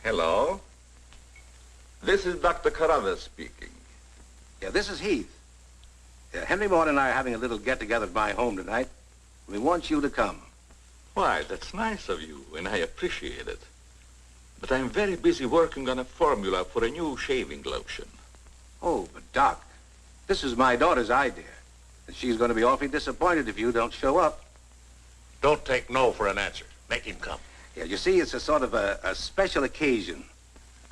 Hello. This is Dr. Carruthers speaking. Yeah, this is Heath. Henry Morton and I are having a little get-together at my home tonight. We want you to come. Why, that's nice of you, and I appreciate it. But I'm very busy working on a formula for a new shaving lotion. Oh, but Doc, this is my daughter's idea. And she's going to be awfully disappointed if you don't show up. Don't take no for an answer. Make him come. Yeah, you see, it's a sort of a special occasion.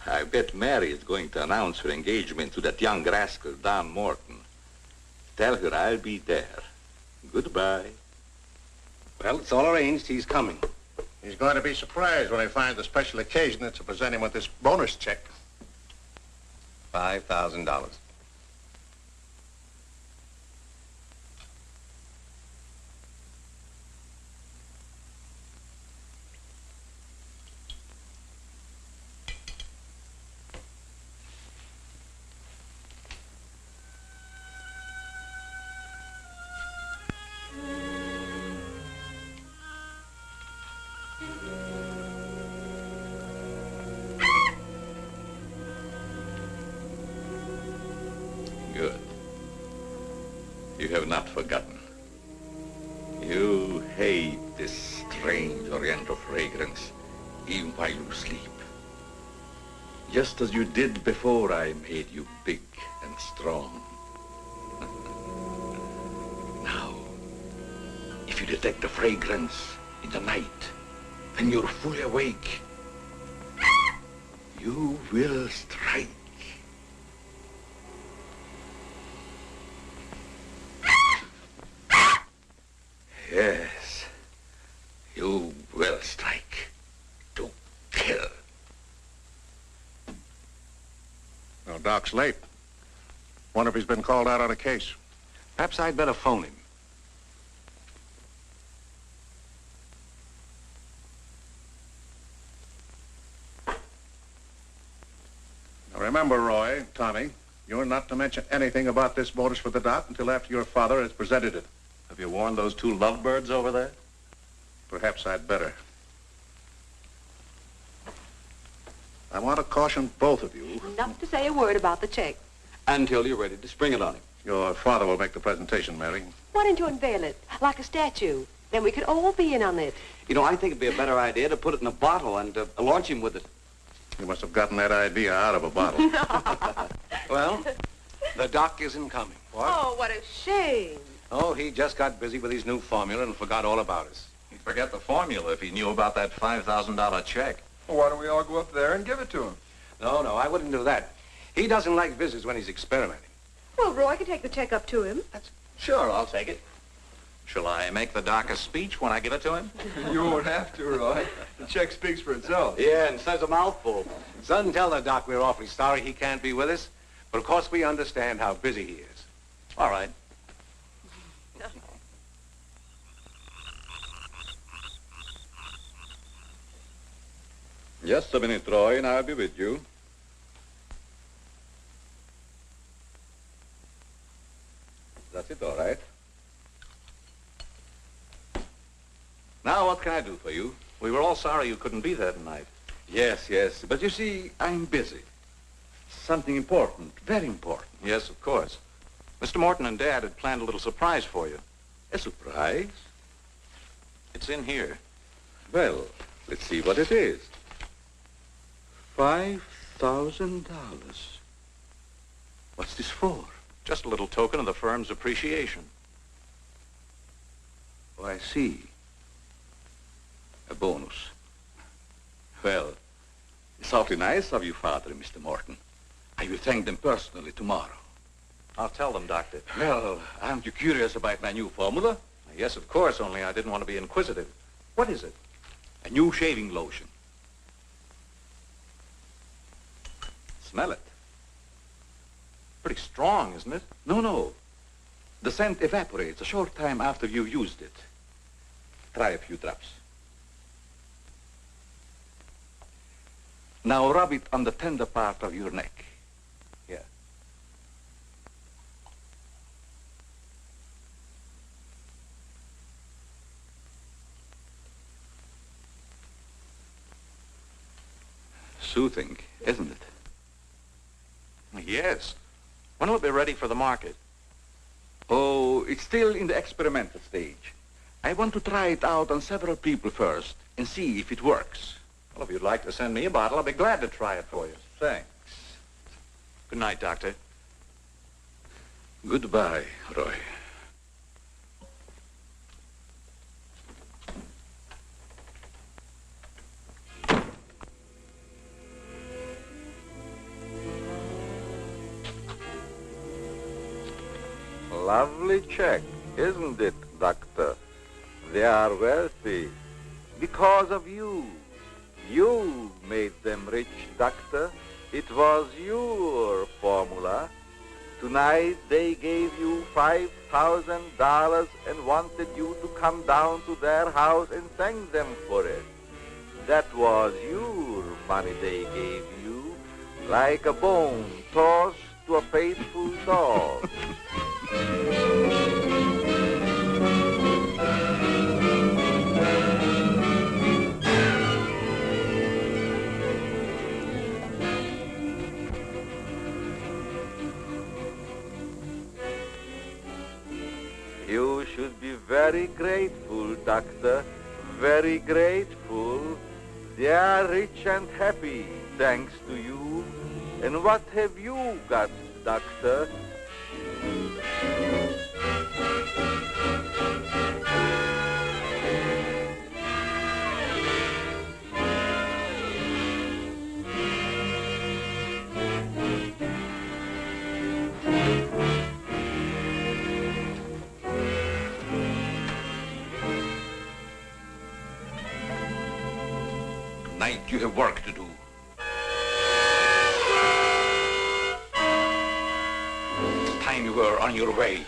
I bet Mary is going to announce her engagement to that young rascal, Don Morton. Tell her I'll be there. Goodbye. Well, it's all arranged. He's coming. He's going to be surprised when he finds the special occasion that's to present him with this bonus check. $5,000. Good. You have not forgotten. You hate this strange oriental fragrance, even while you sleep. Just as you did before I made you big and strong. Now, if you detect the fragrance in the night, when you're fully awake, you will strike. Yes, you will strike to kill. Well, Doc's late. Wonder if he's been called out on a case. Perhaps I'd better phone him. Now remember, Roy, Tommy, you're not to mention anything about this bonus for the Doc until after your father has presented it. Have you warned those two lovebirds over there? Perhaps I'd better. I want to caution both of you. Not to say a word about the check. Until you're ready to spring it on him. Your father will make the presentation, Mary. Why don't you unveil it, like a statue? Then we could all be in on it. You know, I think it'd be a better idea to put it in a bottle and launch him with it. You must have gotten that idea out of a bottle. Well, the Doc isn't coming. What? Oh, what a shame. Oh, he just got busy with his new formula and forgot all about us. He'd forget the formula if he knew about that $5,000 check. Well, why don't we all go up there and give it to him? No, I wouldn't do that. He doesn't like visits when he's experimenting. Well, Roy can take the check up to him. Sure, I'll take it. Shall I make the Doc a speech when I give it to him? You won't have to, Roy. The check speaks for itself. Yeah, and says a mouthful. Son, tell the Doc we're awfully sorry he can't be with us, but of course we understand how busy he is. All right. Just a minute, Roy, and I'll be with you. That's it, all right. Now, what can I do for you? We were all sorry you couldn't be there tonight. Yes, but you see, I'm busy. Something important, very important. Yes, of course. Mr. Morton and Dad had planned a little surprise for you. A surprise? It's in here. Well, let's see what it is. $5,000. What's this for? Just a little token of the firm's appreciation. Oh, I see. A bonus. Well, it's awfully nice of you, Father and Mr. Morton. I will thank them personally tomorrow. I'll tell them, Doctor. Well, aren't you curious about my new formula? Yes, of course, only I didn't want to be inquisitive. What is it? A new shaving lotion. Smell it. Pretty strong, isn't it? No. The scent evaporates a short time after you've used it. Try a few drops. Now rub it on the tender part of your neck. Here. soothing, isn't it? Yes. When will it be ready for the market? Oh, it's still in the experimental stage. I want to try it out on several people first and see if it works. Well, if you'd like to send me a bottle, I'll be glad to try it for you. Thanks. Good night, Doctor. Goodbye, Roy. Lovely check, isn't it, Doctor? They are wealthy because of you. You made them rich, Doctor. It was your formula. Tonight they gave you $5,000 and wanted you to come down to their house and thank them for it. That was your money they gave you, like a bone tossed to a faithful dog. You should be very grateful, Doctor, very grateful. They are rich and happy, thanks to you. And what have you got, Doctor? Tonight you have work to do. It's time you were on your way.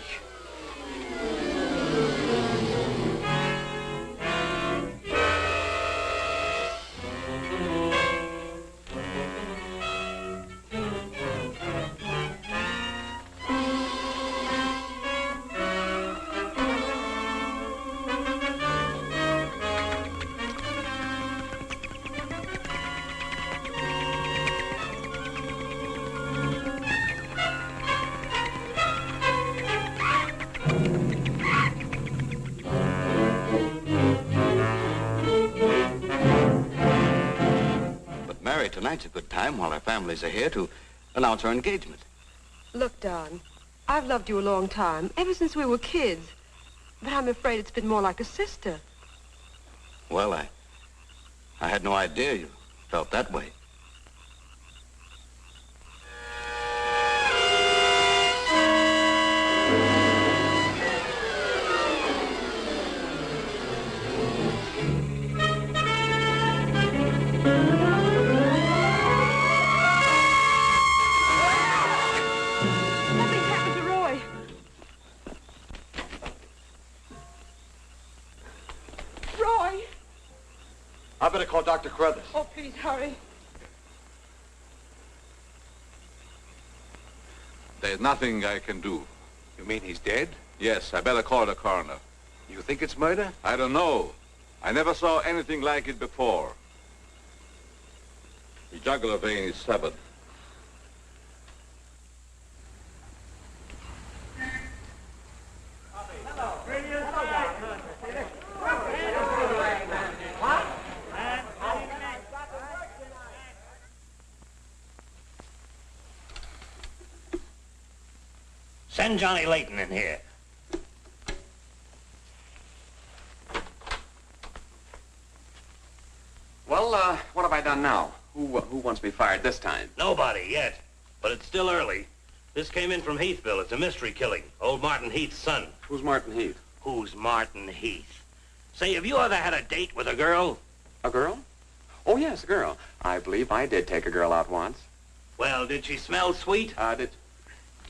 Tonight's a good time while our families are here to announce our engagement. Look, Don, I've loved you a long time, ever since we were kids. But I'm afraid it's been more like a sister. Well, I had no idea you felt that way. I better call Dr. Carruthers. Oh, please, hurry. There's nothing I can do. You mean he's dead? Yes, I better call the coroner. You think it's murder? I don't know. I never saw anything like it before. The jugular vein is severed. Send Johnny Layton in here. Well, what have I done now? Who wants me fired this time? Nobody yet, but it's still early. This came in from Heathville. It's a mystery killing. Old Martin Heath's son. Who's Martin Heath? Who's Martin Heath? Say, have you ever had a date with a girl? A girl? Oh, yes, a girl. I believe I did take a girl out once. Well, did she smell sweet?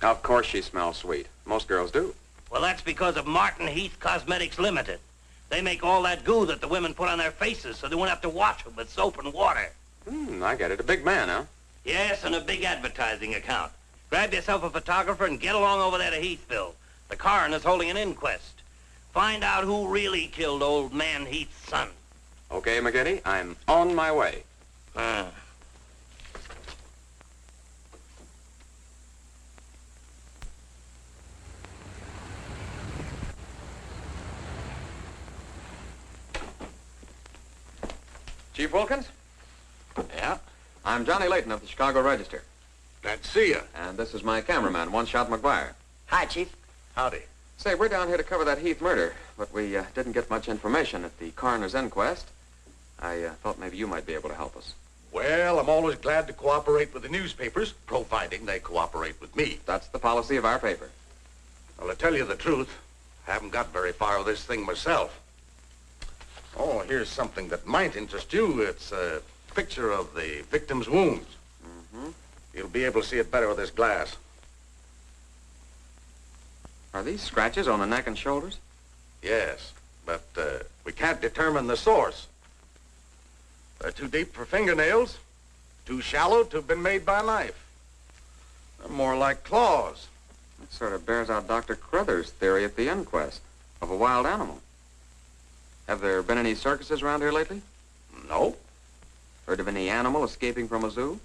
Of course she smells sweet. Most girls do. Well, that's because of Martin Heath Cosmetics Limited. They make all that goo that the women put on their faces so they won't have to wash them with soap and water. I get it. A big man, huh? Yes, and a big advertising account. Grab yourself a photographer and get along over there to Heathville. The coroner's holding an inquest. Find out who really killed old man Heath's son. Okay, McGinty, I'm on my way. Chief Wilkins? Yeah? I'm Johnny Layton of the Chicago Register. Glad to see you. And this is my cameraman, One Shot McGuire. Hi, Chief. Howdy. Say, we're down here to cover that Heath murder, but we didn't get much information at the coroner's inquest. I thought maybe you might be able to help us. Well, I'm always glad to cooperate with the newspapers, providing they cooperate with me. That's the policy of our paper. Well, to tell you the truth, I haven't got very far with this thing myself. Oh, here's something that might interest you. It's a picture of the victim's wounds. Mm-hmm. You'll be able to see it better with this glass. Are these scratches on the neck and shoulders? Yes, but we can't determine the source. They're too deep for fingernails, too shallow to have been made by a knife. They're more like claws. That sort of bears out Dr. Crothers' theory at the inquest of a wild animal. Have there been any circuses around here lately? No. Heard of any animal escaping from a zoo?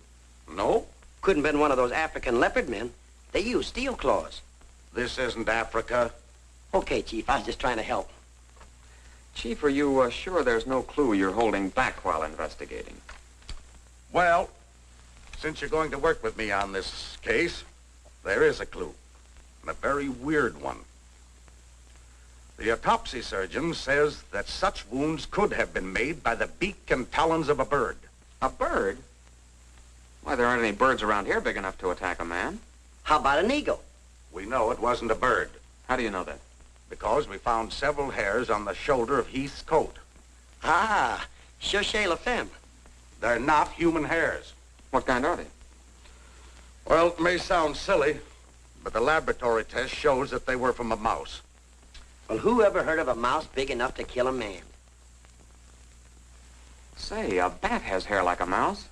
No. Couldn't been one of those African leopard men. They use steel claws. This isn't Africa. Okay, Chief, I was just trying to help. Chief, are you sure there's no clue you're holding back while investigating? Well, since you're going to work with me on this case, there is a clue, and a very weird one. The autopsy surgeon says that such wounds could have been made by the beak and talons of a bird. A bird? Why, there aren't any birds around here big enough to attack a man. How about an eagle? We know it wasn't a bird, How do you know that? because we found several hairs on the shoulder of Heath's coat. Ah, cherchez la femme. They're not human hairs. What kind are they? Well, it may sound silly, but the laboratory test shows that they were from a mouse. Well, who ever heard of a mouse big enough to kill a man? Say, a bat has hair like a mouse.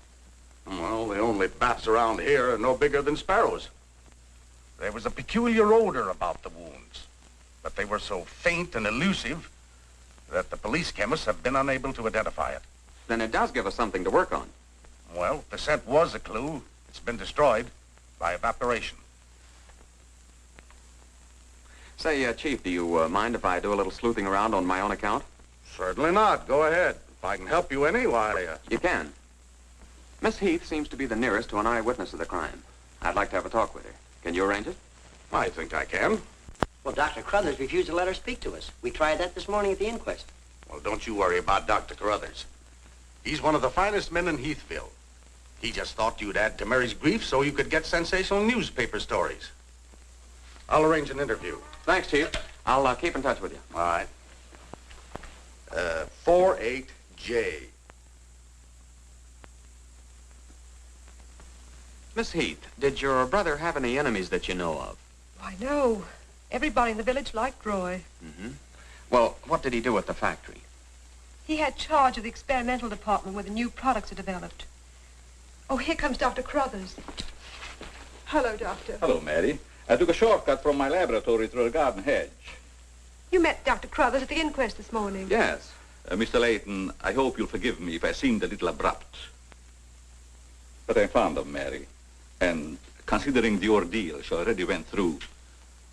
Well, the only bats around here are no bigger than sparrows. There was a peculiar odor about the wounds, but they were so faint and elusive that the police chemists have been unable to identify it. Then it does give us something to work on. Well, if the scent was a clue, it's been destroyed by evaporation. Say, Chief, do you mind if I do a little sleuthing around on my own account? Certainly not. Go ahead. If I can help you any, why, You can. Miss Heath seems to be the nearest to an eyewitness of the crime. I'd like to have a talk with her. Can you arrange it? I think I can. Well, Dr. Crothers refused to let her speak to us. We tried that this morning at the inquest. Well, don't you worry about Dr. Carruthers. He's one of the finest men in Heathville. He just thought you'd add to Mary's grief so you could get sensational newspaper stories. I'll arrange an interview. Thanks, Chief. I'll keep in touch with you. All right. 48J. Miss Heath, did your brother have any enemies that you know of? Why, no. Everybody in the village liked Roy. Mm-hmm. Well, what did he do at the factory? He had charge of the experimental department where the new products are developed. Oh, here comes Dr. Crothers. Hello, Doctor. Hello, Mary. I took a shortcut from my laboratory through a garden hedge. You met Dr. Crothers at the inquest this morning. Yes. Mr. Layton, I hope you'll forgive me if I seemed a little abrupt. But I'm fond of Mary. And considering the ordeal she already went through,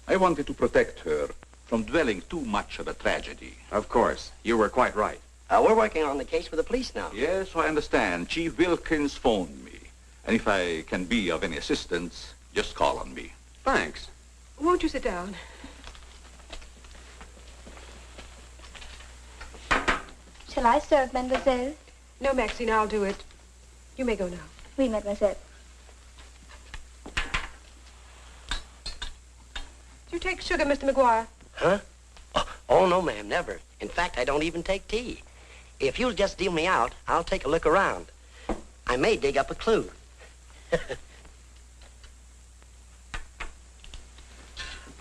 I wanted to protect her from dwelling too much on a tragedy. Of course. You were quite right. We're working on the case with the police now. Yes, I understand. Chief Wilkins phoned me. And if I can be of any assistance, just call on me. Thanks. Won't you sit down? Shall I serve, mademoiselle? No, Maxine, I'll do it. You may go now. Oui, mademoiselle. Do you take sugar, Mr. McGuire? Huh? Oh, no, ma'am, never. In fact, I don't even take tea. If you'll just deal me out, I'll take a look around. I may dig up a clue.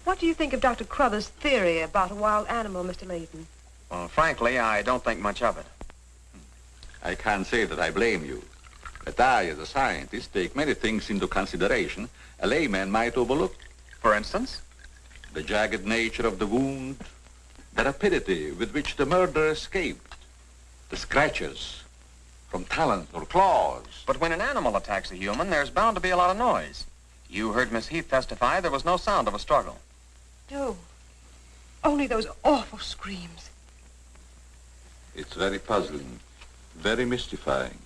What do you think of Dr. Crothers' theory about a wild animal, Mr. Layton? Well, frankly, I don't think much of it. I can't say that I blame you. But I, as a scientist, take many things into consideration a layman might overlook. For instance? The jagged nature of the wound, the rapidity with which the murderer escaped, the scratches from talons or claws. But when an animal attacks a human, there's bound to be a lot of noise. You heard Miss Heath testify there was no sound of a struggle. No. Only those awful screams. It's very puzzling. Very mystifying.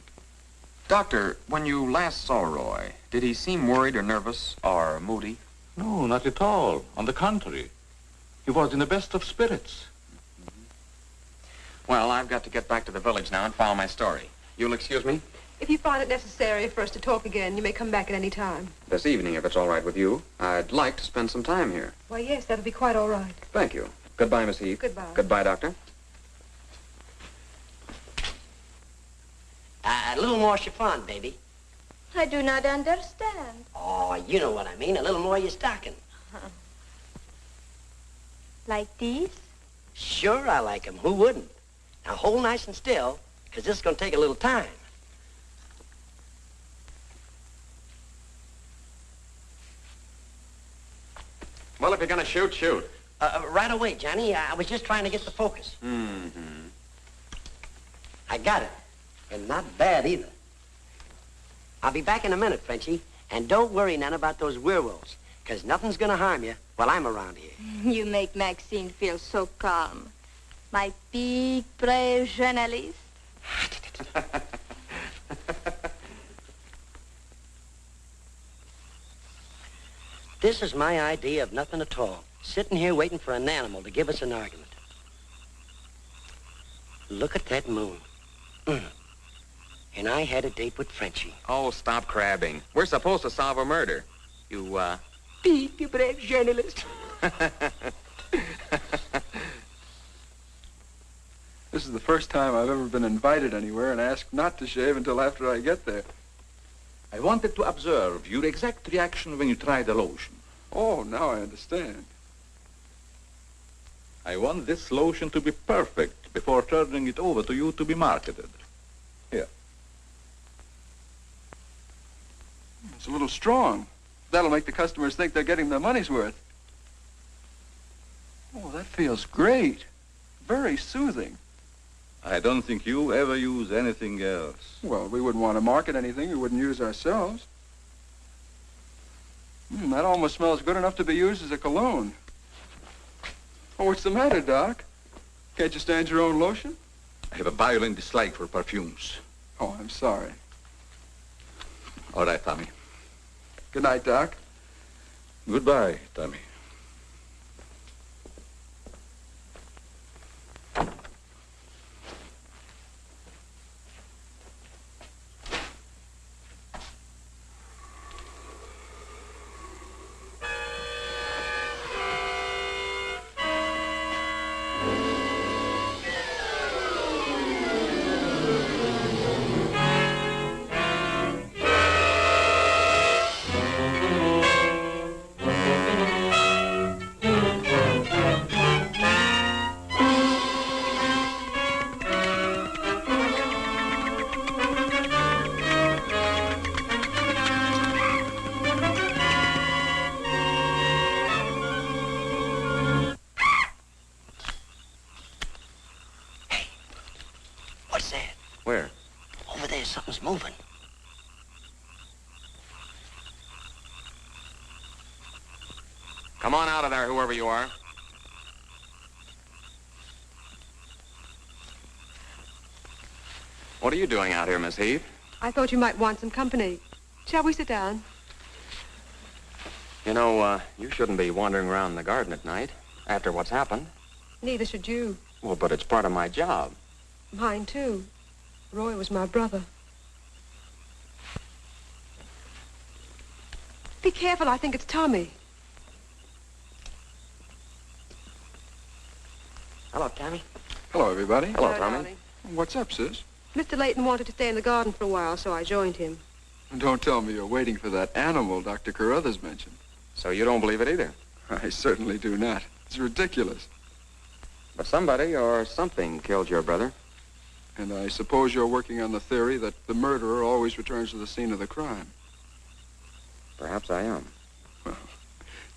Doctor, when you last saw Roy, did he seem worried or nervous or moody? No, not at all. On the contrary. He was in the best of spirits. Well, I've got to get back to the village now and file my story. You'll excuse me? If you find it necessary for us to talk again, you may come back at any time. This evening, if it's all right with you. I'd like to spend some time here. Why, yes, that'll be quite all right. Thank you. Goodbye, Miss Heath. Goodbye. Goodbye, Doctor. A little more chiffon, baby. I do not understand. Oh, you know what I mean. A little more of your stocking. Like these? Sure, I like 'em. Who wouldn't? Now, hold nice and still, because this is going to take a little time. Well, if you're going to shoot, shoot. Right away, Johnny. I was just trying to get the focus. Mm-hmm. I got it. And not bad, either. I'll be back in a minute, Frenchie. And don't worry none about those werewolves, because nothing's going to harm you while I'm around here. You make Maxine feel so calm. My big, brave journalist. This is my idea of nothing at all. Sitting here waiting for an animal to give us an argument. Look at that moon. And I had a date with Frenchie. Oh, stop crabbing. We're supposed to solve a murder. You, Big, brave journalist. This is the first time I've ever been invited anywhere and asked not to shave until after I get there. I wanted to observe your exact reaction when you tried the lotion. Oh, now I understand. I want this lotion to be perfect before turning it over to you to be marketed. Here. It's a little strong. That'll make the customers think they're getting their money's worth. Oh, that feels great. Very soothing. I don't think you ever use anything else. Well, we wouldn't want to market anything we wouldn't use ourselves. That almost smells good enough to be used as a cologne. Oh, what's the matter, Doc? Can't you stand your own lotion? I have a violent dislike for perfumes. Oh, I'm sorry. All right, Tommy. Good night, Doc. Goodbye, Tommy. Where? Over there, something's moving. Come on out of there, whoever you are. What are you doing out here, Miss Heath? I thought you might want some company. Shall we sit down? You know, you shouldn't be wandering around the garden at night after what's happened. Neither should you. Well, but it's part of my job. Mine, too. Roy was my brother. Be careful, I think it's Tommy. Hello, Tommy. Hello, everybody. Hello, Tommy. darling. What's up, sis? Mr. Layton wanted to stay in the garden for a while, so I joined him. Don't tell me you're waiting for that animal Dr. Carruthers mentioned. So you don't believe it either? I certainly do not. It's ridiculous. But somebody or something killed your brother. And I suppose you're working on the theory that the murderer always returns to the scene of the crime. Perhaps I am. Well,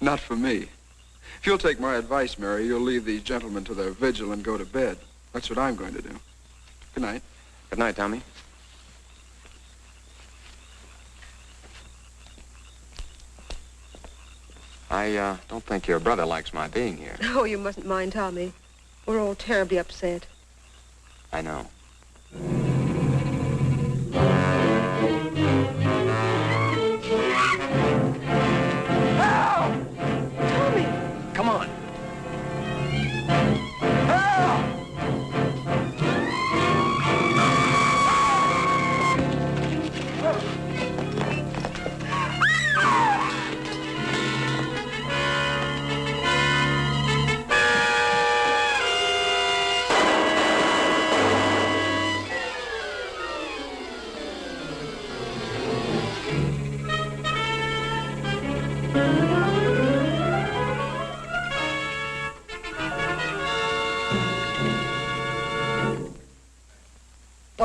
not for me. If you'll take my advice, Mary, you'll leave these gentlemen to their vigil and go to bed. That's what I'm going to do. Good night. Good night, Tommy. I don't think your brother likes my being here. Oh, you mustn't mind Tommy. We're all terribly upset. I know.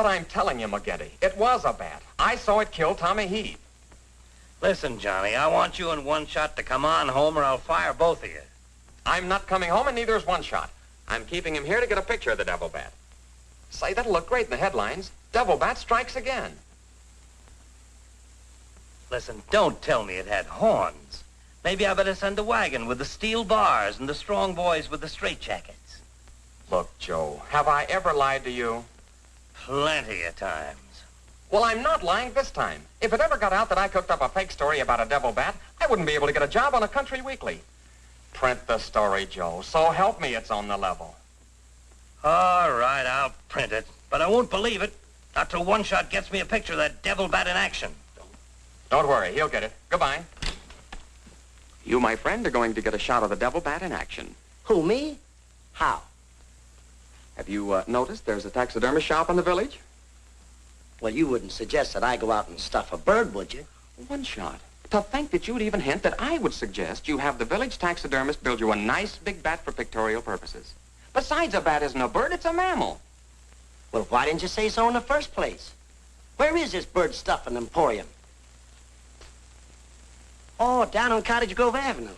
what I'm telling you, McGetty. It was a bat. I saw it kill Tommy Heath. Listen, Johnny, I want you and One Shot to come on home or I'll fire both of you. I'm not coming home, and neither is One Shot. I'm keeping him here to get a picture of the devil bat. Say, that'll look great in the headlines. Devil bat strikes again. Listen, don't tell me it had horns. Maybe I better send a wagon with the steel bars and the strong boys with the straitjackets. Look, Joe, have I ever lied to you? Plenty of times. Well, I'm not lying this time. If it ever got out that I cooked up a fake story about a devil bat, I wouldn't be able to get a job on a country weekly. Print the story, Joe. So help me, it's on the level. All right, I'll print it. But I won't believe it not till One Shot gets me a picture of that devil bat in action. Don't worry, he'll get it. Goodbye. You, my friend, are going to get a shot of the devil bat in action. Who, me? How? Have you noticed there's a taxidermist shop in the village? Well, you wouldn't suggest that I go out and stuff a bird, would you? One Shot. To think that you'd even hint that I would suggest you have the village taxidermist build you a nice big bat for pictorial purposes. Besides, a bat isn't a bird, it's a mammal. Well, why didn't you say so in the first place? Where is this bird stuffing emporium? Oh, down on Cottage Grove Avenue.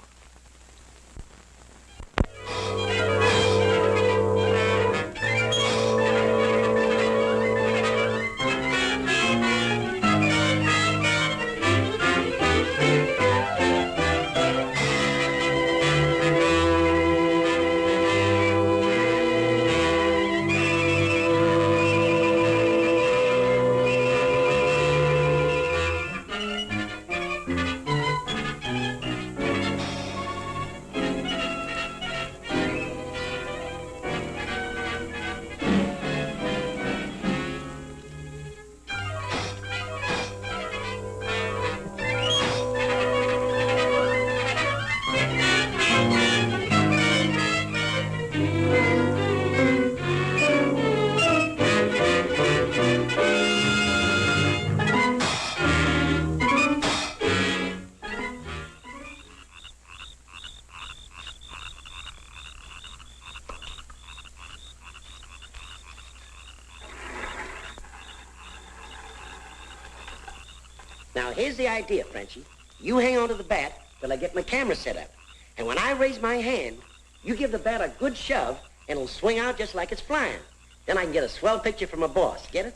Now, here's the idea, Frenchie. You hang on to the bat till I get my camera set up. And when I raise my hand, you give the bat a good shove, and it'll swing out just like it's flying. Then I can get a swell picture from my boss. Get it?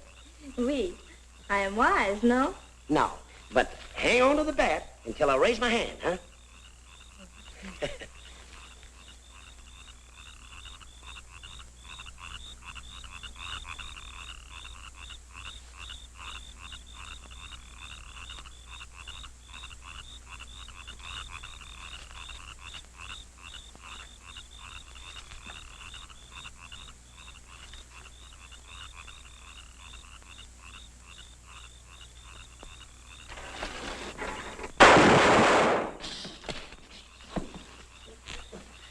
Oui. I am wise, no? No. But hang on to the bat until I raise my hand, huh?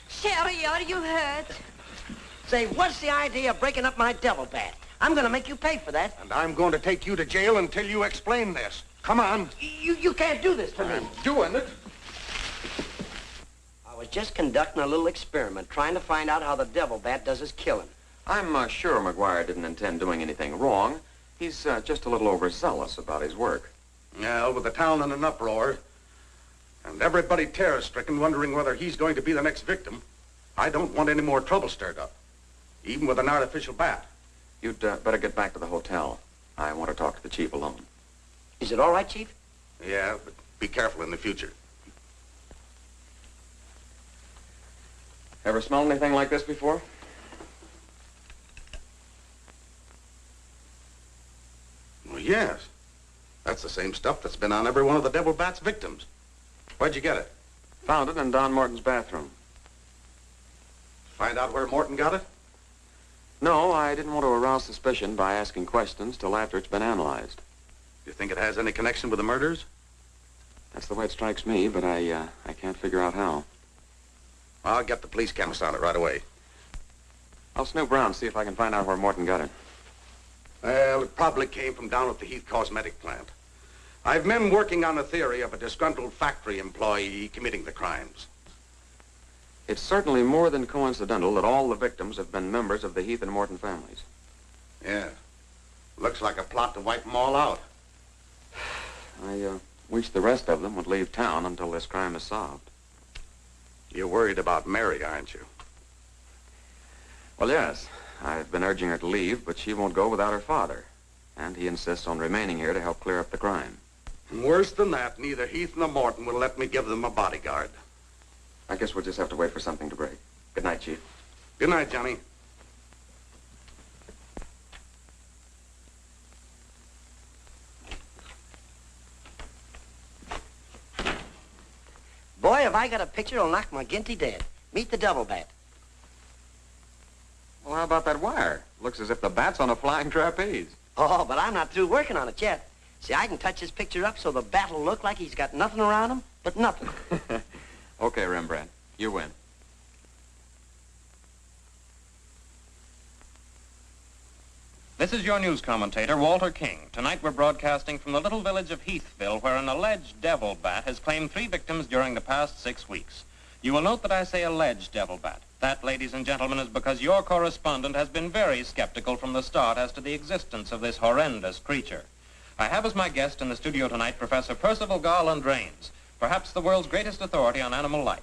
Sherry, are you hurt? Say, what's the idea of breaking up my devil bat? I'm going to make you pay for that. And I'm going to take you to jail until you explain this. Come on. You can't do this to me. I'm doing it. I was just conducting a little experiment, trying to find out how the devil bat does his killing. I'm sure McGuire didn't intend doing anything wrong. He's just a little overzealous about his work. Well, with the town in an uproar, and everybody terror-stricken wondering whether he's going to be the next victim, I don't want any more trouble stirred up, even with an artificial bat. You'd better get back to the hotel. I want to talk to the chief alone. Is it all right, Chief? Yeah, but be careful in the future. Ever smelled anything like this before? Well, yes. That's the same stuff that's been on every one of the devil bat's victims. Where'd you get it? Found it in Don Morton's bathroom. Find out where Morton got it? No, I didn't want to arouse suspicion by asking questions till after it's been analyzed. You think it has any connection with the murders? That's the way it strikes me, but I can't figure out how. I'll get the police chemist on it right away. I'll snoop around, see if I can find out where Morton got it. Well, it probably came from down at the Heath Cosmetic plant. I've men working on a theory of a disgruntled factory employee committing the crimes. It's certainly more than coincidental that all the victims have been members of the Heath and Morton families. Yeah. Looks like a plot to wipe them all out. I wish the rest of them would leave town until this crime is solved. You're worried about Mary, aren't you? Well, yes. I've been urging her to leave, but she won't go without her father. And he insists on remaining here to help clear up the crime. And worse than that, neither Heath nor Morton will let me give them a bodyguard. I guess we'll just have to wait for something to break. Good night, Chief. Good night, Johnny. Boy, have I got a picture that'll knock McGinty dead. Meet the double bat. Well, how about that wire? Looks as if the bat's on a flying trapeze. Oh, but I'm not through working on it yet. See, I can touch this picture up so the bat will look like he's got nothing around him but nothing. Okay, Rembrandt. You win. This is your news commentator, Walter King. Tonight we're broadcasting from the little village of Heathville, where an alleged devil bat has claimed 3 victims during the past 6 weeks. You will note that I say alleged devil bat. That, ladies and gentlemen, is because your correspondent has been very skeptical from the start as to the existence of this horrendous creature. I have as my guest in the studio tonight Professor Percival Garland Rains, perhaps the world's greatest authority on animal life.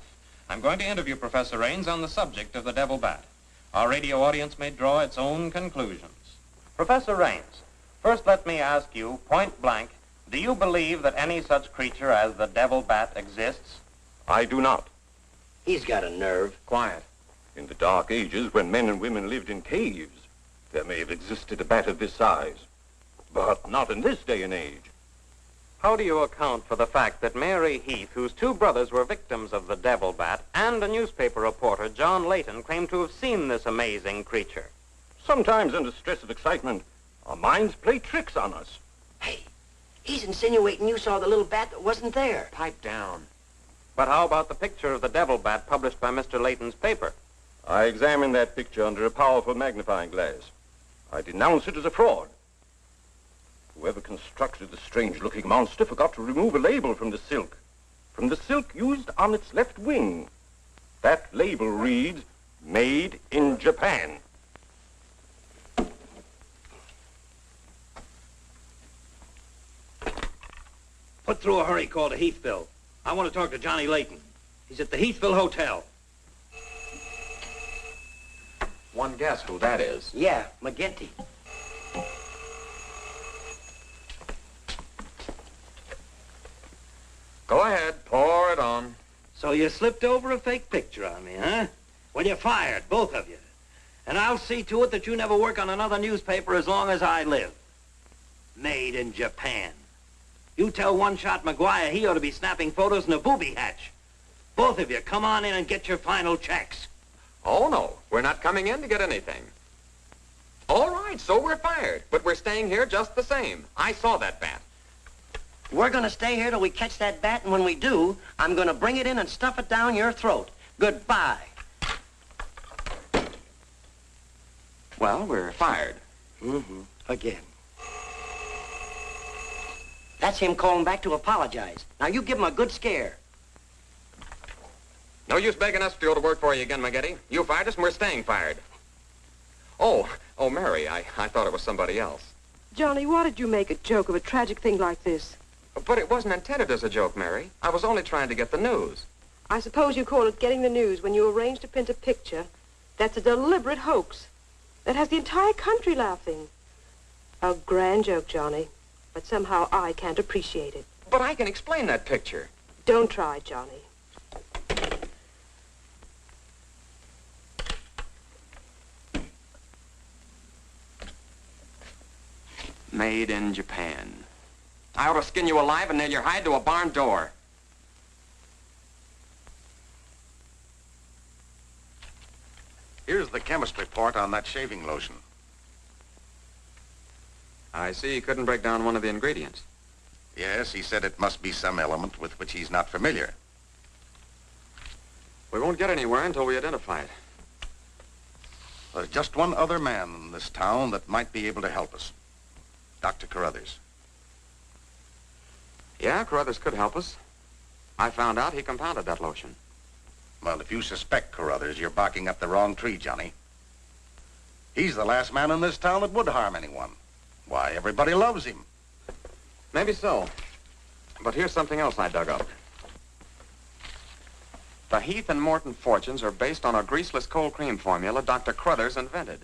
I'm going to interview Professor Rains on the subject of the devil bat. Our radio audience may draw its own conclusions. Professor Rains, first let me ask you, point blank, do you believe that any such creature as the devil bat exists? I do not. He's got a nerve. Quiet. In the Dark Ages, when men and women lived in caves, there may have existed a bat of this size. But not in this day and age. How do you account for the fact that Mary Heath, whose 2 brothers were victims of the devil bat, and a newspaper reporter, John Layton, claim to have seen this amazing creature? Sometimes under stress of excitement, our minds play tricks on us. Hey, he's insinuating you saw the little bat that wasn't there. Pipe down. But how about the picture of the devil bat published by Mr. Layton's paper? I examined that picture under a powerful magnifying glass. I denounce it as a fraud. Whoever constructed the strange-looking monster forgot to remove a label from the silk used on its left wing. That label reads, "Made in Japan." Put through a hurry call to Heathville. I want to talk to Johnny Layton. He's at the Heathville Hotel. One guess who that is. Yeah, McGinty. Go ahead. Pour it on. So you slipped over a fake picture on me, huh? Well, you're fired, both of you. And I'll see to it that you never work on another newspaper as long as I live. Made in Japan. You tell One-Shot McGuire he ought to be snapping photos in a booby hatch. Both of you, come on in and get your final checks. Oh, no. We're not coming in to get anything. All right, so we're fired. But we're staying here just the same. I saw that bat. We're going to stay here till we catch that bat, and when we do, I'm going to bring it in and stuff it down your throat. Goodbye. Well, we're fired. Again. That's him calling back to apologize. Now, you give him a good scare. No use begging us to go to work for you again, McGinty. You fired us and we're staying fired. Oh, Mary, I thought it was somebody else. Johnny, why did you make a joke of a tragic thing like this? But it wasn't intended as a joke, Mary. I was only trying to get the news. I suppose you call it getting the news when you arrange to print a picture that's a deliberate hoax that has the entire country laughing. A grand joke, Johnny, but somehow I can't appreciate it. But I can explain that picture. Don't try, Johnny. Made in Japan. I ought to skin you alive and nail your hide to a barn door. Here's the chemist report on that shaving lotion. I see you couldn't break down one of the ingredients. Yes, he said it must be some element with which he's not familiar. We won't get anywhere until we identify it. There's just one other man in this town that might be able to help us. Dr. Carruthers. Yeah, Carruthers could help us. I found out he compounded that lotion. Well, if you suspect Carruthers, you're barking up the wrong tree, Johnny. He's the last man in this town that would harm anyone. Why, everybody loves him. Maybe so. But here's something else I dug up. The Heath and Morton fortunes are based on a greaseless cold cream formula Dr. Crothers invented.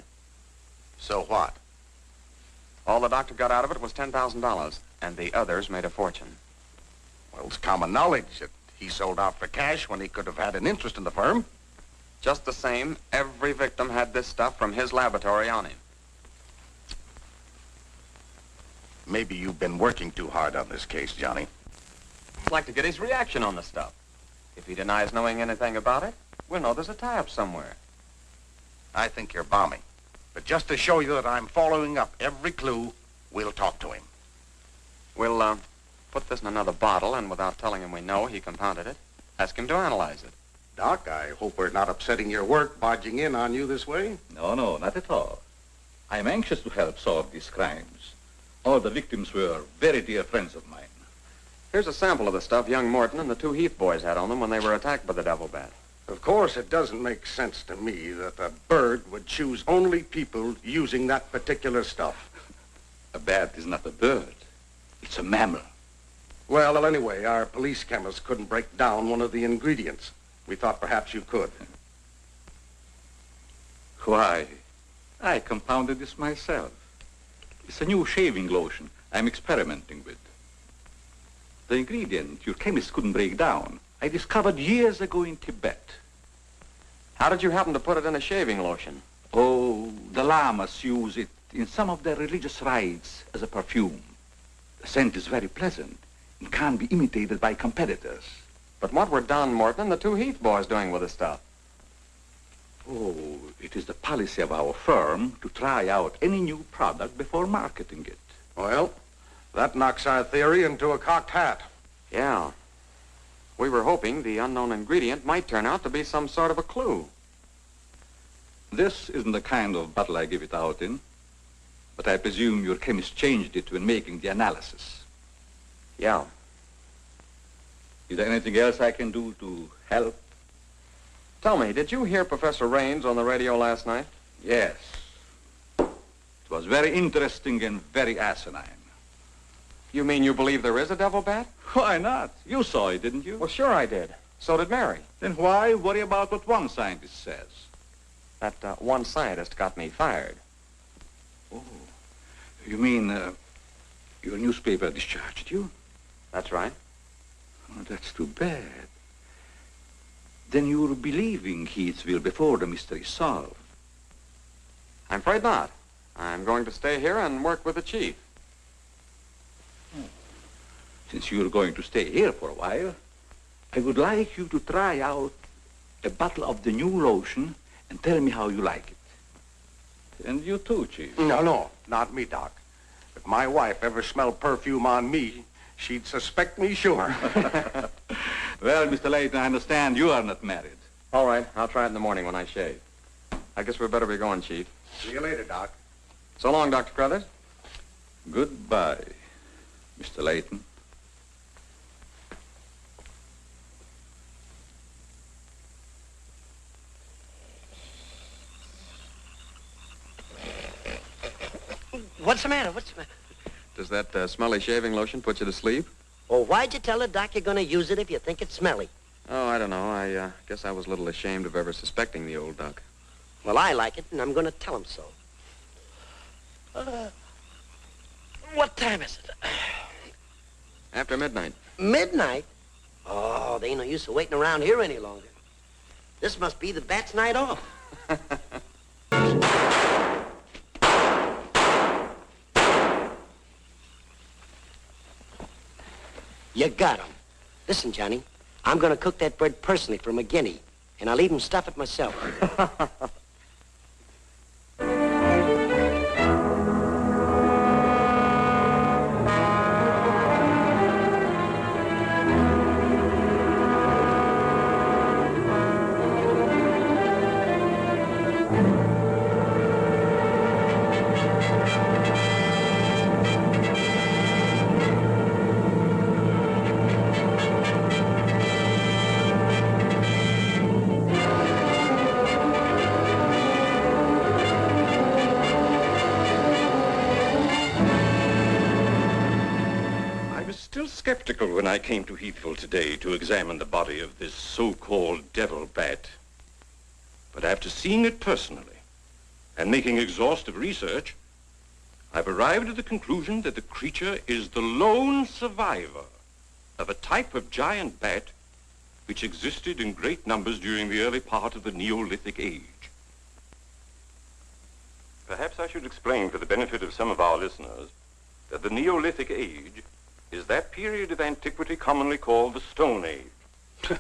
So what? All the doctor got out of it was $10,000, and the others made a fortune. Well, it's common knowledge that he sold out for cash when he could have had an interest in the firm. Just the same, every victim had this stuff from his laboratory on him. Maybe you've been working too hard on this case, Johnny. I'd like to get his reaction on the stuff. If he denies knowing anything about it, we'll know there's a tie-up somewhere. I think you're balmy. But just to show you that I'm following up every clue, we'll talk to him. We'll, put this in another bottle, and without telling him we know he compounded it, ask him to analyze it. Doc, I hope we're not upsetting your work barging in on you this way. No, not at all. I'm anxious to help solve these crimes. All the victims were very dear friends of mine. Here's a sample of the stuff young Morton and the two Heath boys had on them when they were attacked by the devil bat. Of course, it doesn't make sense to me that a bird would choose only people using that particular stuff. A bat is not a bird. It's a mammal. Well, anyway, our police chemist couldn't break down one of the ingredients. We thought perhaps you could. Why, I compounded this myself. It's a new shaving lotion I'm experimenting with. The ingredient your chemist couldn't break down, I discovered years ago in Tibet. How did you happen to put it in a shaving lotion? Oh, the lamas use it in some of their religious rites as a perfume. The scent is very pleasant and can't be imitated by competitors. But what were Don Morton and the two Heath boys doing with the stuff? Oh, it is the policy of our firm to try out any new product before marketing it. Well, that knocks our theory into a cocked hat. Yeah. We were hoping the unknown ingredient might turn out to be some sort of a clue. This isn't the kind of bottle I give it out in, but I presume your chemist changed it when making the analysis. Yeah. Is there anything else I can do to help? Tell me, did you hear Professor Raines on the radio last night? Yes. It was very interesting and very asinine. You mean you believe there is a devil bat? Why not? You saw it, didn't you? Well, sure I did. So did Mary. Then why worry about what one scientist says? That one scientist got me fired. Oh, you mean your newspaper discharged you? That's right. Oh, that's too bad. Then you're believing Heathville before the mystery is solved. I'm afraid not. I'm going to stay here and work with the chief. Since you're going to stay here for a while, I would like you to try out a bottle of the new lotion and tell me how you like it. And you too, Chief. No, not me, Doc. If my wife ever smelled perfume on me, she'd suspect me sure. Well, Mr. Layton, I understand you are not married. All right, I'll try it in the morning when I shave. I guess we better be going, Chief. See you later, Doc. So long, Dr. Crothers. Goodbye, Mr. Layton. What's the matter? What's the matter? Does that smelly shaving lotion put you to sleep? Well, why'd you tell the doc you're going to use it if you think it's smelly? Oh, I don't know. I guess I was a little ashamed of ever suspecting the old duck. Well, I like it, and I'm going to tell him so. What time is it? After midnight. Midnight? Oh, they ain't no use of waiting around here any longer. This must be the bat's night off. You got him. Listen, Johnny, I'm going to cook that bird personally for McGinney, and I'll even stuff it myself. skeptical when I came to Heathville today to examine the body of this so-called devil bat. But after seeing it personally and making exhaustive research, I've arrived at the conclusion that the creature is the lone survivor of a type of giant bat which existed in great numbers during the early part of the Neolithic age. Perhaps I should explain for the benefit of some of our listeners that the Neolithic age is that period of antiquity commonly called the Stone Age.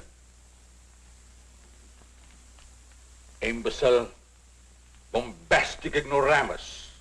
Imbecile, bombastic ignoramus.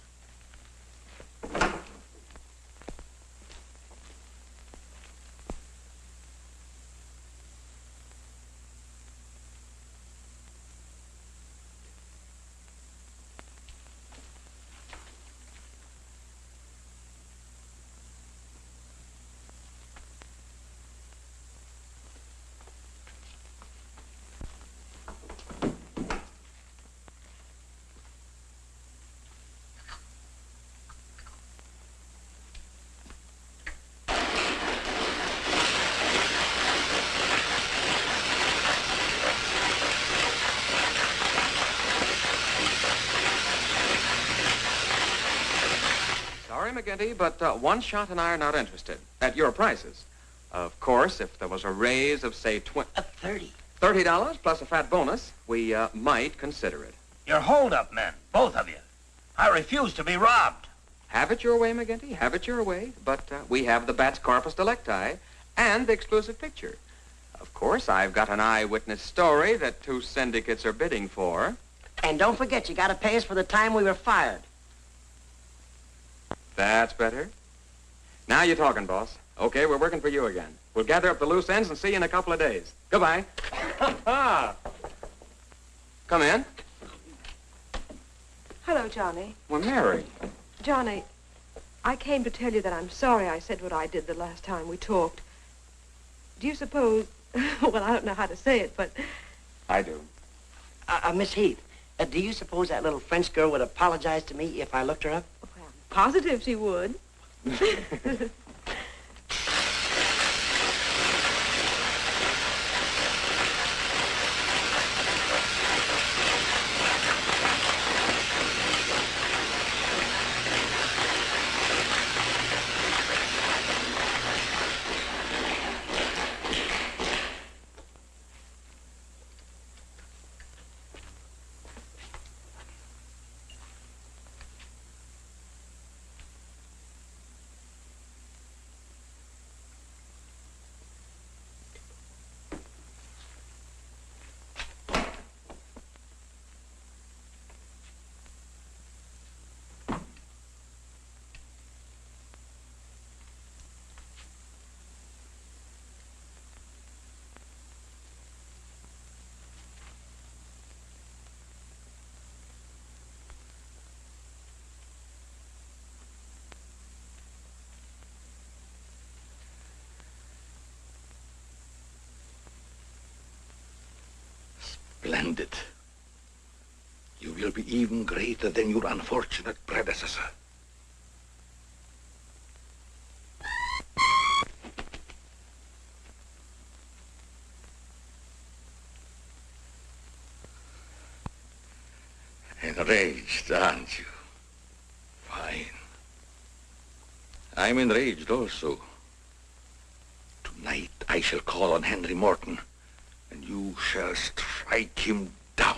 Sorry, McGinty, but One Shot and I are not interested. At your prices. Of course, if there was a raise of, say, $30 plus a fat bonus, we might consider it. You're hold-up men, both of you. I refuse to be robbed. Have it your way, McGinty, have it your way. But we have the bat's corpus delicti and the exclusive picture. Of course, I've got an eyewitness story that 2 syndicates are bidding for. And don't forget, you gotta pay us for the time we were fired. That's better. Now you're talking, boss. Okay, we're working for you again. We'll gather up the loose ends and see you in a couple of days. Goodbye. Come in. Hello, Johnny. Well, Mary. Johnny, I came to tell you that I'm sorry I said what I did the last time we talked. Do you suppose... well, I don't know how to say it, but... I do. Miss Heath, do you suppose that little French girl would apologize to me if I looked her up? Well, I'm positive she would. Splendid. You will be even greater than your unfortunate predecessor. Enraged, aren't you? Fine. I'm enraged also. Tonight I shall call on Henry Morton, and you shall strike him down.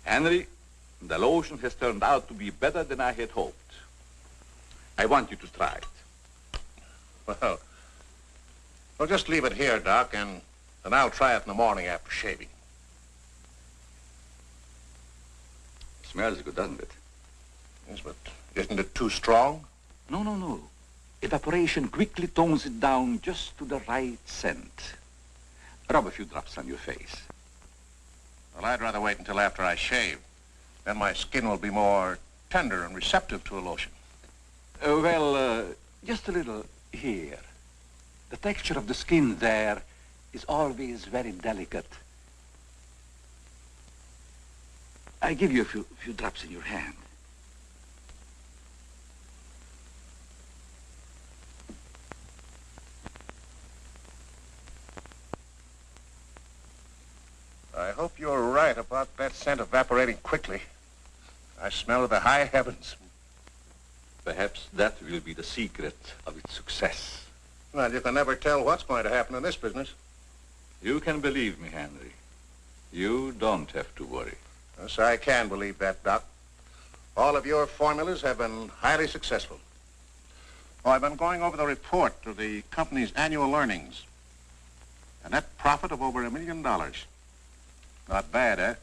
Henry, the lotion has turned out to be better than I had hoped. I want you to try it. Well, just leave it here, Doc, and I'll try it in the morning after shaving. Smells good, doesn't it? Yes, but isn't it too strong? No. Evaporation quickly tones it down just to the right scent. Rub a few drops on your face. Well, I'd rather wait until after I shave. Then my skin will be more tender and receptive to a lotion. Just a little here. The texture of the skin there is always very delicate. I give you a few drops in your hand. hope you're right about that scent evaporating quickly. I smell the high heavens. Perhaps that will be the secret of its success. Well, you can never tell what's going to happen in this business. You can believe me, Henry. You don't have to worry. Yes, I can believe that, Doc. All of your formulas have been highly successful. Oh, I've been going over the report of the company's annual earnings. A net profit of over $1 million. Not bad, eh?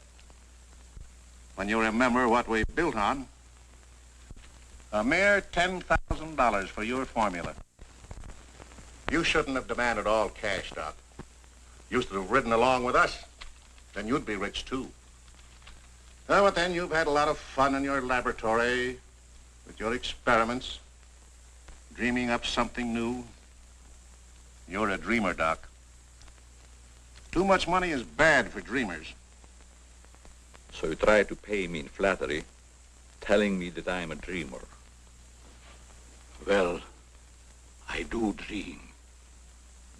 When you remember what we built on. A mere $10,000 for your formula. You shouldn't have demanded all cash, Doc. You should have ridden along with us. Then you'd be rich, too. Oh, but then you've had a lot of fun in your laboratory with your experiments, dreaming up something new. You're a dreamer, Doc. Too much money is bad for dreamers. So you try to pay me in flattery, telling me that I'm a dreamer. Well, I do dream.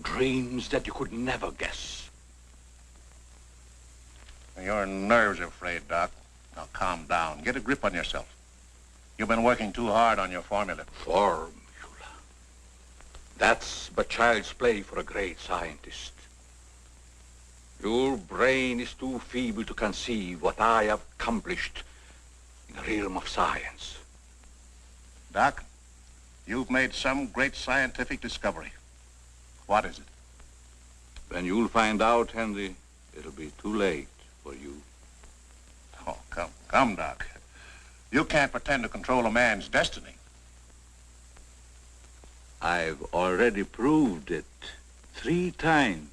Dreams that you could never guess. Your nerves are frayed, Doc. Now calm down. Get a grip on yourself. You've been working too hard on your formula. Formula. That's but child's play for a great scientist. Your brain is too feeble to conceive what I have accomplished in the realm of science. Doc, you've made some great scientific discovery. What is it? When you'll find out, Henry, it'll be too late for you. Oh, come, Doc. You can't pretend to control a man's destiny. I've already proved it 3 times.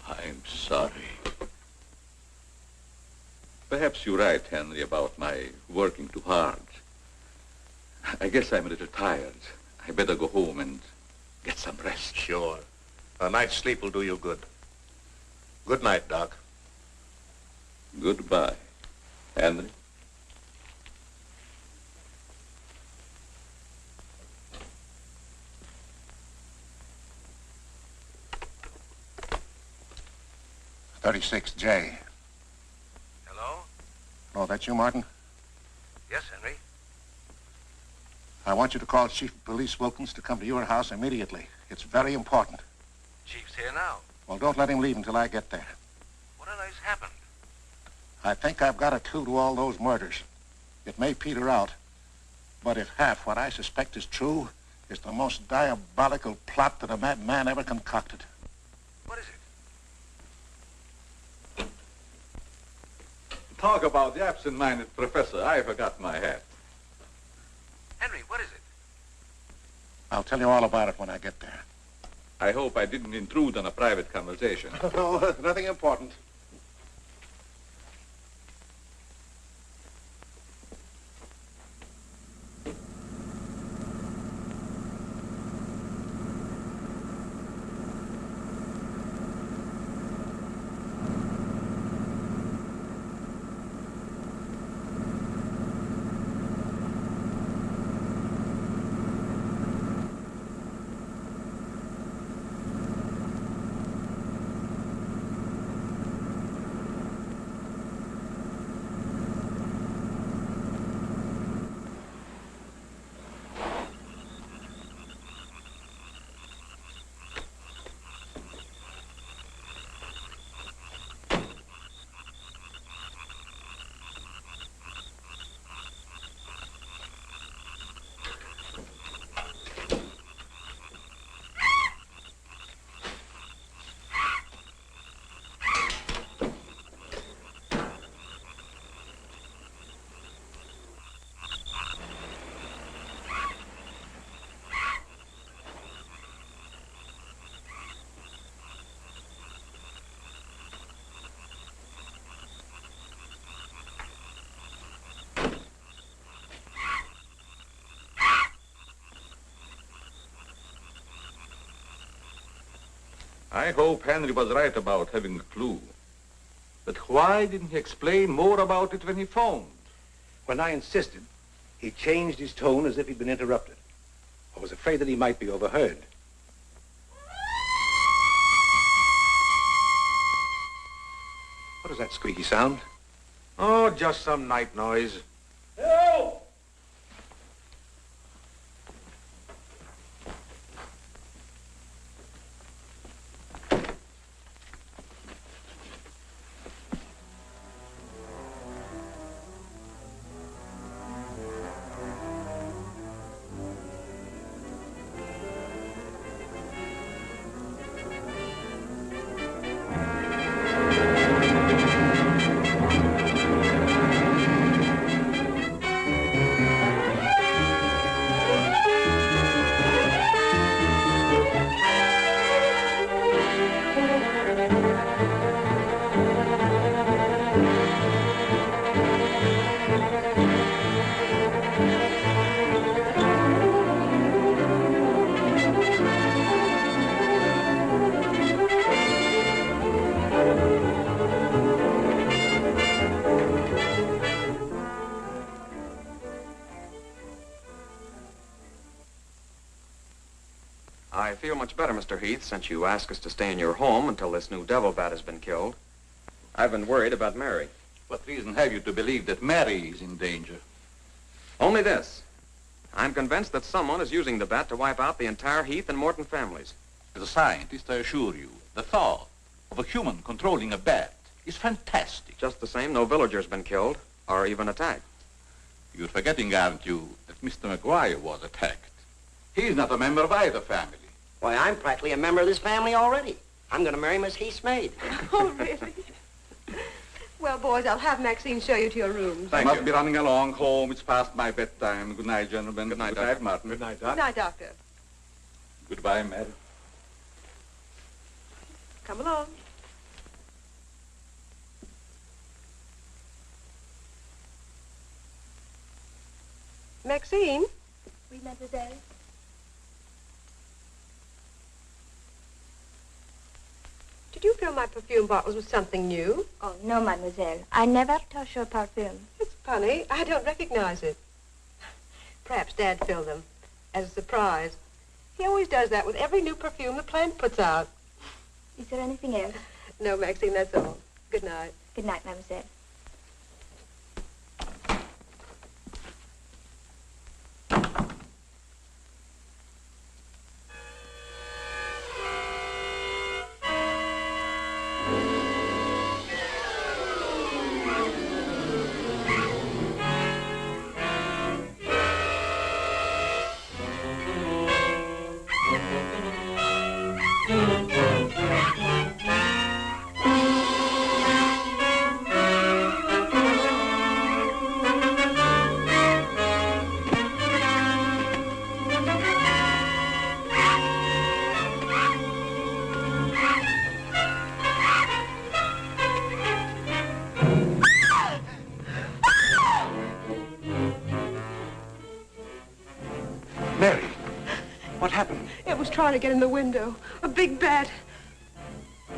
I'm sorry. Perhaps you're right, Henry, about my working too hard. I guess I'm a little tired. I better go home and get some rest. Sure. A night's sleep will do you good. Good night, Doc. Goodbye, Henry. $36J. Hello? Oh, that's you, Martin? Yes, Henry. I want you to call Chief of Police Wilkins to come to your house immediately. It's very important. Chief's here now. Well, don't let him leave until I get there. What on earth's happened? I think I've got a clue to all those murders. It may peter out, but if half what I suspect is true, it's the most diabolical plot that a madman ever concocted. What is it? Talk about the absent-minded professor. I forgot my hat. Henry, what is it? I'll tell you all about it when I get there. I hope I didn't intrude on a private conversation. No, nothing important. I hope Henry was right about having a clue. But why didn't he explain more about it when he phoned? When I insisted, he changed his tone as if he'd been interrupted. He said, I was afraid that he might be overheard. What is that squeaky sound? Oh, just some night noise. Help! I feel much better, Mr. Heath, since you asked us to stay in your home until this new devil bat has been killed. I've been worried about Mary. What reason have you to believe that Mary is in danger? Only this. I'm convinced that someone is using the bat to wipe out the entire Heath and Morton families. As a scientist, I assure you, the thought of a human controlling a bat is fantastic. Just the same, no villager's been killed or even attacked. You're forgetting, aren't you, that Mr. McGuire was attacked. He's not a member of either family. Why, I'm practically a member of this family already. I'm going to marry Miss Heath's maid. Oh, really? Well, boys, I'll have Maxine show you to your rooms. I must be running along home. It's past my bedtime. Good night, gentlemen. Good night, Good night, Martin. Good night, Good Doc. night, Doctor. Goodbye, Mary. Come along. Maxine? Oui, mademoiselle. Did you fill my perfume bottles with something new? Oh, no, mademoiselle. I never touch your perfume. It's funny. I don't recognize it. Perhaps Dad filled them as a surprise. He always does that with every new perfume the plant puts out. Is there anything else? No, Maxine, that's all. Good night. Good night, mademoiselle. Mary, what happened? It was trying to get in the window. A big bat.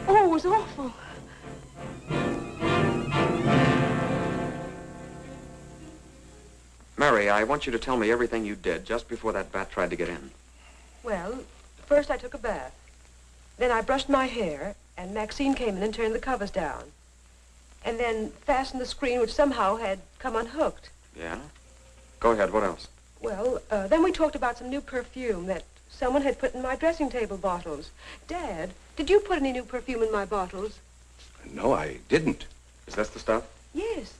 Oh, it was awful. Mary, I want you to tell me everything you did just before that bat tried to get in. Well, first I took a bath. Then I brushed my hair, and Maxine came in and turned the covers down. And then fastened the screen, which somehow had come unhooked. Yeah? Go ahead, what else? Well, then we talked about some new perfume that someone had put in my dressing table bottles. Dad, did you put any new perfume in my bottles? No, I didn't. Is this the stuff? Yes.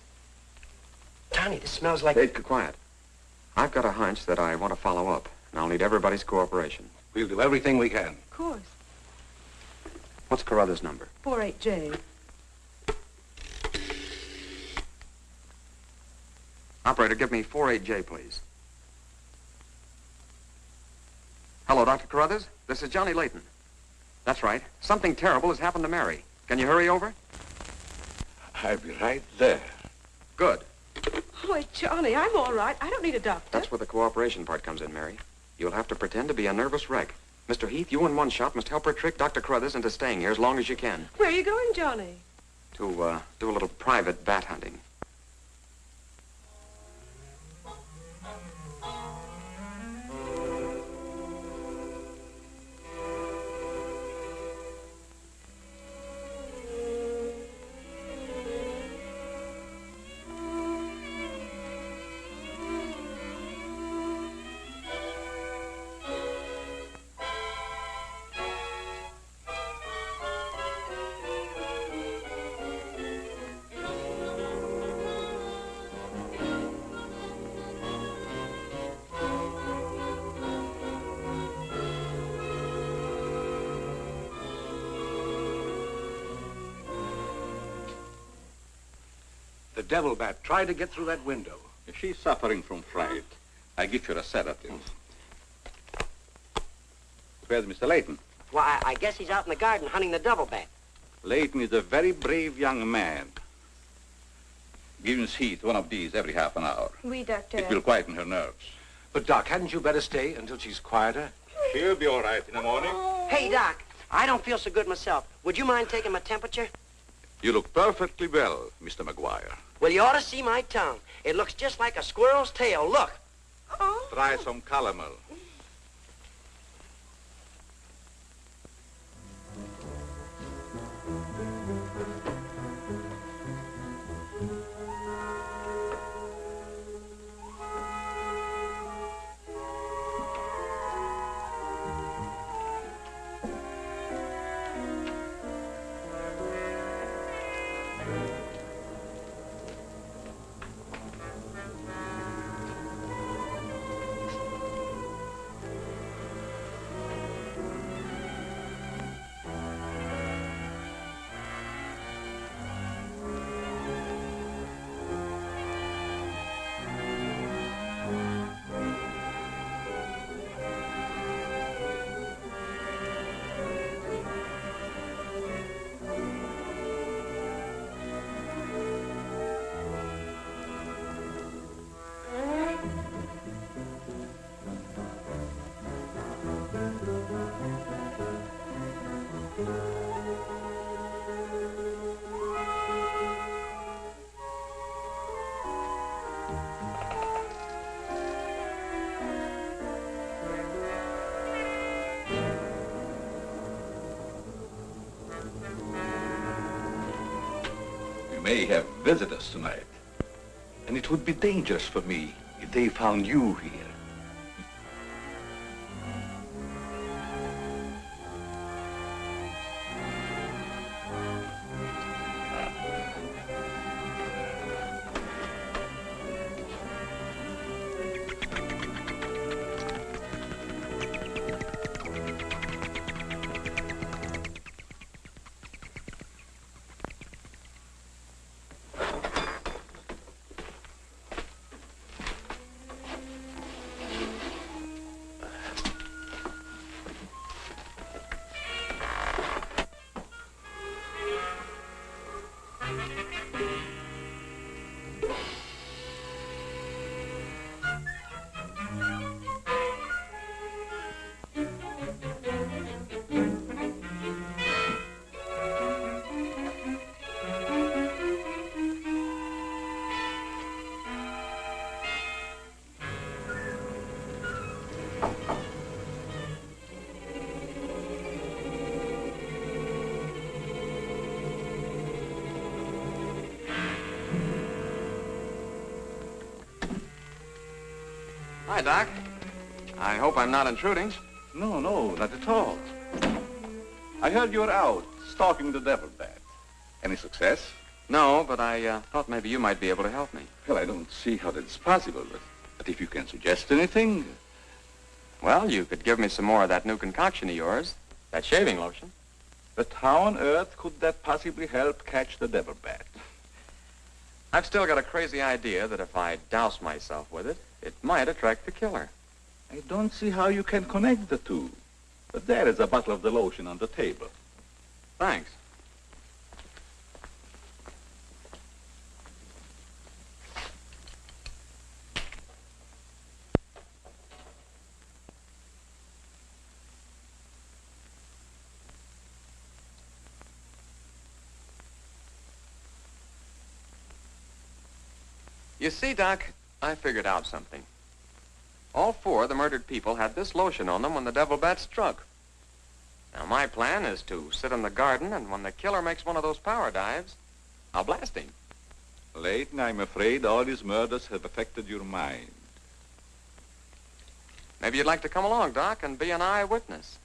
Johnny, this smells like... Hey, quiet. I've got a hunch that I want to follow up, and I'll need everybody's cooperation. We'll do everything we can. Of course. What's Carruthers' number? 48J. Operator, give me 48J, please. Hello, Dr. Carruthers. This is Johnny Layton. That's right. Something terrible has happened to Mary. Can you hurry over? I'll be right there. Good. Oh, Johnny, I'm all right. I don't need a doctor. That's where the cooperation part comes in, Mary. You'll have to pretend to be a nervous wreck. Mr. Heath, you in one shot must help her trick Dr. Carruthers into staying here as long as you can. Where are you going, Johnny? To, do a little private bat hunting. The devil bat tried to get through that window. If she's suffering from fright, I give her a sedative. Where's Mr. Layton? Why, I guess he's out in the garden hunting the devil bat. Layton is a very brave young man. Give Miss Heath one of these every half an hour. Oui, doctor. It will quieten her nerves. But, Doc, hadn't you better stay until she's quieter? She'll be all right in the morning. Hey, Doc, I don't feel so good myself. Would you mind taking my temperature? You look perfectly well, Mr. McGuire. Well, you ought to see my tongue. It looks just like a squirrel's tail. Look. Try some calomel. May have visitors tonight. And it would be dangerous for me if they found you here. Hi, Doc. I hope I'm not intruding. No, not at all. I heard you were out stalking the devil bat. Any success? No, but I thought maybe you might be able to help me. Well, I don't see how that's possible, but if you can suggest anything... Well, you could give me some more of that new concoction of yours, that shaving lotion. But how on earth could that possibly help catch the devil bat? I've still got a crazy idea that if I douse myself with it, it might attract the killer. I don't see how you can connect the two. But there is a bottle of the lotion on the table. Thanks. You see, Doc, I figured out something. All four of the murdered people had this lotion on them when the devil bat struck. Now, my plan is to sit in the garden, and when the killer makes one of those power dives, I'll blast him. Layton, I'm afraid all these murders have affected your mind. Maybe you'd like to come along, Doc, and be an eyewitness.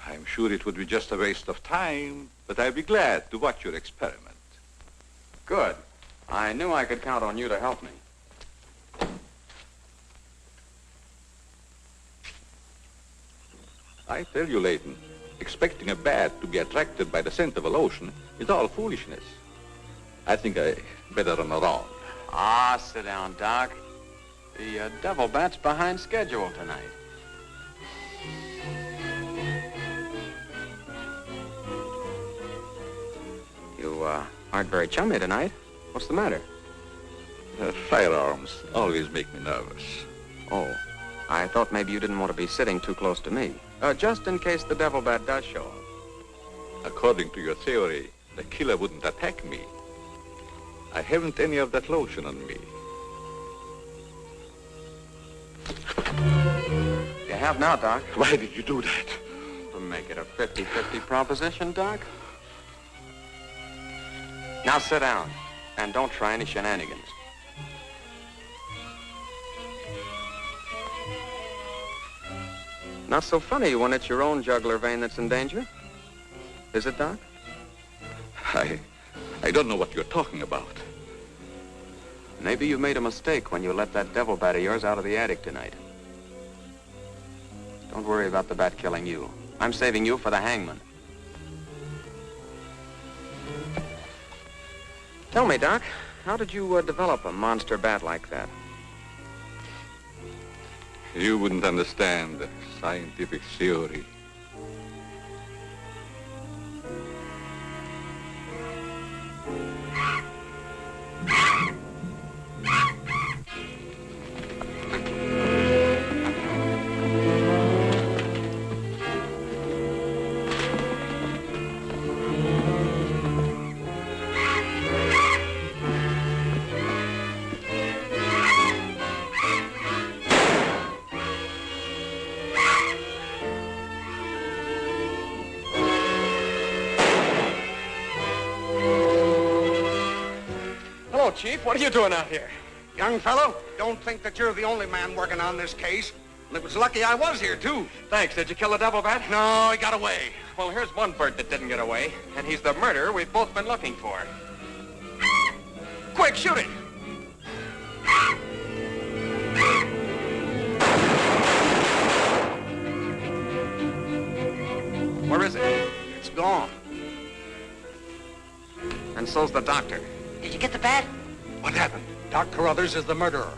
I'm sure it would be just a waste of time, but I'd be glad to watch your experiment. Good. I knew I could count on you to help me. I tell you, Layton, expecting a bat to be attracted by the scent of a lotion is all foolishness. I think I better run around. Ah, sit down, Doc. The devil bat's behind schedule tonight. You aren't very chummy tonight. What's the matter? Firearms always make me nervous. Oh, I thought maybe you didn't want to be sitting too close to me. Just in case the devil bat does show up. According to your theory, the killer wouldn't attack me. I haven't any of that lotion on me. You have now, Doc. Why did you do that? To make it a 50-50 proposition, Doc. Now sit down, and don't try any shenanigans. Not so funny when it's your own jugular vein that's in danger. Is it, Doc? I don't know what you're talking about. Maybe you made a mistake when you let that devil bat of yours out of the attic tonight. Don't worry about the bat killing you. I'm saving you for the hangman. Tell me, Doc, how did you develop a monster bat like that? You wouldn't understand the scientific theory. Chief, what are you doing out here? Young fellow, don't think that you're the only man working on this case. And it was lucky I was here, too. Thanks. Did you kill the devil bat? No, he got away. Well, here's one bird that didn't get away, and he's the murderer we've both been looking for. Quick, shoot it! Where is it? It's gone. And so's the doctor. Did you get the bat? What happened? Doc Carruthers is the murderer,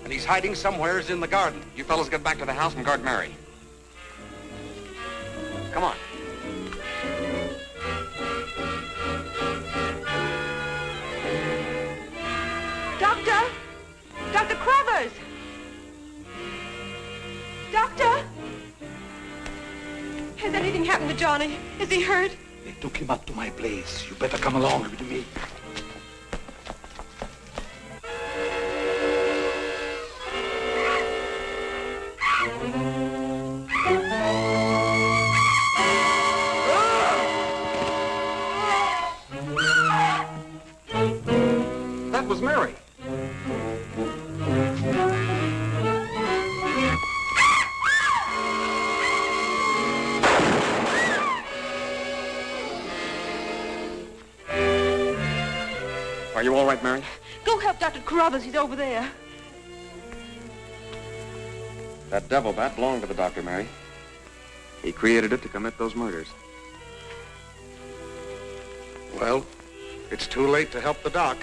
and he's hiding somewheres in the garden. You fellas get back to the house and guard Mary. Come on. Doctor! Dr. Carruthers! Doctor! Has anything happened to Johnny? Is he hurt? They took him up to my place. You better come along with me. That was Mary. Are you all right, Mary? Go help Dr. Carruthers. He's over there. That devil bat belonged to the doctor, Mary. He created it to commit those murders. Well, it's too late to help the doc.